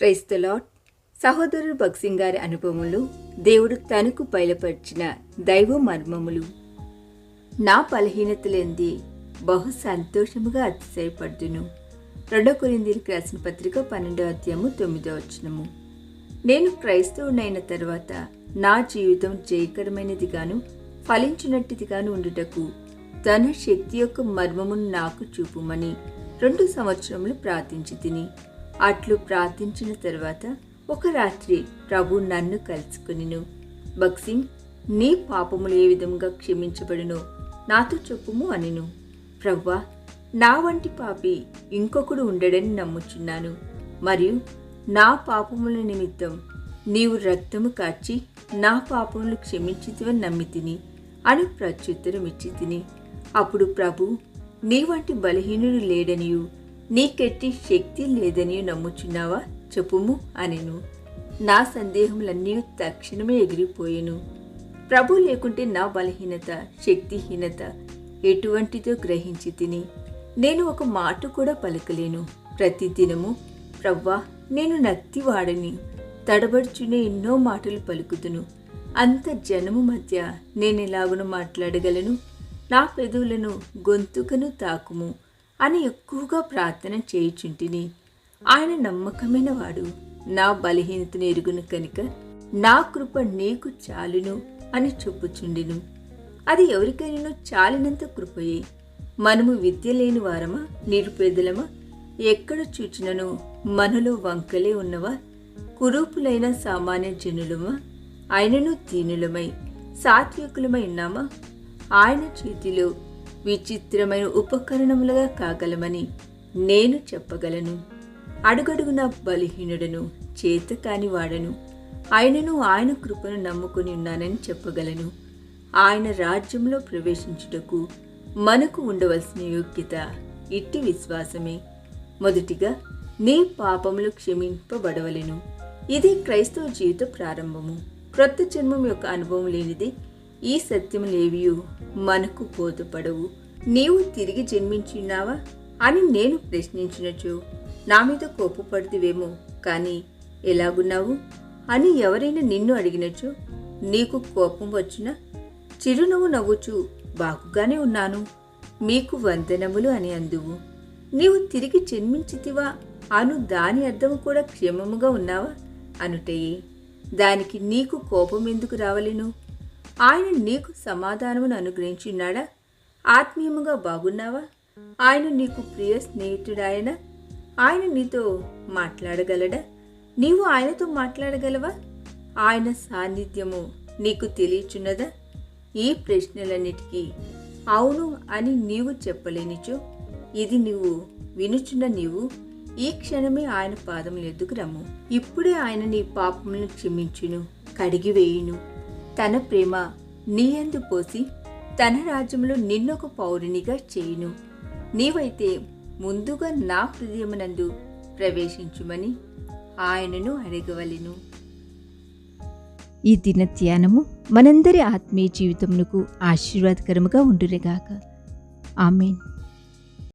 Praise the lord. సహోదరుడు భక్సింగ్ గారి అనుభవములు, దేవుడు తనకు బయలుపరిచిన దైవ మర్మములు. నా బలహీనతలేంది బహు సంతోషముగా అతిశయపడుదును. 2 కొరింథీయులకు రాసిన పత్రిక 12వ అధ్యాయము 9వ వచనము. నేను క్రైస్తవునైన తర్వాత నా జీవితం జయకరమైనదిగాను ఫలించినట్టుదిగాను ఉండుటకు తన శక్తి యొక్క మర్మమును నాకు చూపుమని 2 సంవత్సరములు ప్రార్థించి తిని, అట్లు ప్రార్థించిన తర్వాత ఒక రాత్రి ప్రభు నన్ను కలుసుకొనిను. భక్సింగ్, నీ పాపములు ఏ విధంగా క్షమించబడునో నాతో చెప్పుము అనిను. ప్రవ్వా, నా వంటి పాపి ఇంకొకడు ఉండడని నమ్ముచున్నాను, మరియు నా పాపముల నిమిత్తం నీవు రక్తము కార్చి నా పాపములు క్షమించితివని నమ్మి తిని అని ప్రత్యుత్తరం ఇచ్చి తిని. అప్పుడు ప్రభు, నీ వంటి బలహీనుడు లేడనియు నీకెట్టి శక్తి లేదనియు నమ్ముచున్నావా చెప్పుము అనెను. నా సందేహములన్నీ తక్షణమే ఎగిరిపోయెను. ప్రభు లేకుంటే నా బలహీనత, శక్తిహీనత ఎటువంటిదో గ్రహించి తిని నేను ఒక మాట కూడా పలకలేను. ప్రతిదినము ప్రవ్వా, నేను నత్తివాడని తడబడుచునే ఎన్నో మాటలు పలుకుతును. అంత జనము మధ్య నేనెలాగును మాట్లాడగలను? నా పెదవులను గొంతుకను తాకుము అని ఎక్కువగా ప్రార్థన చేయుచుంటిని. ఆయన నమ్మకమైన వాడు, నా బలహీనతను ఎరుగును కనుక నా కృప నీకు చాలును అని చెప్పుచుండెను. అది ఎవరికైనా చాలినంత కృపయే. మనము విద్య లేని వారమా, నిరుపేదలమా? ఎక్కడ చూచినను మనలో వంకలే ఉన్నవా? కురూపులైన సామాన్య జనులమా? ఆయనను దీనులమై సాత్వికులమై ఉన్నామా? ఆయన చేతిలో విచిత్రమైన ఉపకరణములుగా కాగలమని నేను చెప్పగలను. అడుగడుగున బలహీనుడను, చేతకాని వాడను, ఆయనను ఆయన కృపను నమ్ముకుని ఉన్నానని చెప్పగలను. ఆయన రాజ్యంలో ప్రవేశించుటకు మనకు ఉండవలసిన యోగ్యత ఇట్టి విశ్వాసమే. మొదటిగా నీ పాపములు క్షమింపబడవలెను. ఇది క్రైస్తవ జీవిత ప్రారంభము. క్రొత్త జన్మం యొక్క అనుభవం లేనిది ఈ సత్యములేవియు మనకు బోధపడవు. నీవు తిరిగి జన్మించున్నావా అని నేను ప్రశ్నించినచో నా మీద కోపపడుతువేమో, కానీ ఎలాగున్నావు అని ఎవరైనా నిన్ను అడిగినచో నీకు కోపం వచ్చినా చిరునవ్వు నవ్వుచు బాగుగానే ఉన్నాను, మీకు వందనములు అని అందువు. నీవు తిరిగి జన్మించితివా అను దాని అర్థము కూడా క్షేమముగా ఉన్నావా అనుటయే. దానికి నీకు కోపం ఎందుకు రావలెను? ఆయన నీకు సమాధానమును అనుగ్రహించున్నాడా? ఆత్మీయముగా బాగున్నావా? ఆయన నీకు ప్రియ స్నేహితుడాయన? ఆయన నీతో మాట్లాడగలడా? నీవు ఆయనతో మాట్లాడగలవా? ఆయన సాన్నిధ్యము నీకు తెలియచున్నదా? ఈ ప్రశ్నలన్నిటికీ అవును అని నీవు చెప్పలేనిచో, ఇది నీవు వినుచున్న నీవు ఈ క్షణమే ఆయన పాదముల ఎద్దుకు రమ్ము. ఇప్పుడే ఆయన నీ పాపములను క్షమించును, కడిగివేయును. తన ప్రేమ నీయందు పోసి తన రాజ్యంలో నిన్నొక పౌరునిగా చేయును. నీవైతే ముందుగా నా హృదయమునందు ప్రవేశించుమని ఆయనను అడగవలెను. ఈ దిన ధ్యానము మనందరి ఆత్మీయ జీవితమునకు ఆశీర్వాదకరముగా ఉండునుగాక. ఆమేన్.